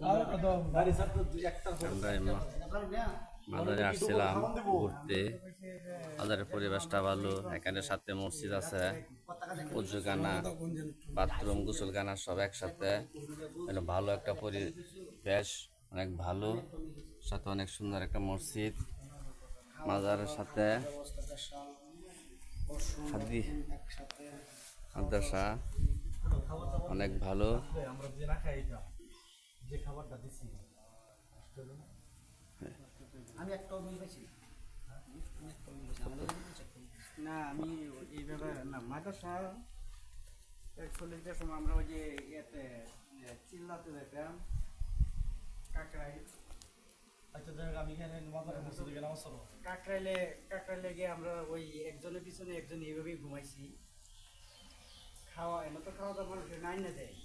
আমরা মাজারে আসছিলাম ঘুরতে। মাজারের পরিবেশটা ভালো, এখানে সাথে মসজিদ আছে, উজুখানা, বাথরুম, গোসলখানা সব একসাথে। এটা ভালো একটা পরিবেশ, অনেক ভালো, সাথে অনেক সুন্দর একটা মসজিদ। মাজারের সাথে হাদি মাদ্রাসা অনেক ভালো। আমি একটা মিল পাইছি না, আমি এইভাবে না মাদ্রাসা অ্যাকচুয়ালি যে সময় আমরা ওই যে ইয়েতে চিল্লাতে যেতাম কাকরাই। আচ্ছা যাই হোক, আমি এখানে মাজারের মসজিদে গেলাম। কাকরাইলে গিয়ে আমরা ওই একজনের পিছনে একজন এইভাবেই ঘুমাইছি। খাওয়া এনে তো খাওয়া দাওয়া মানুষের নাই না দেয়।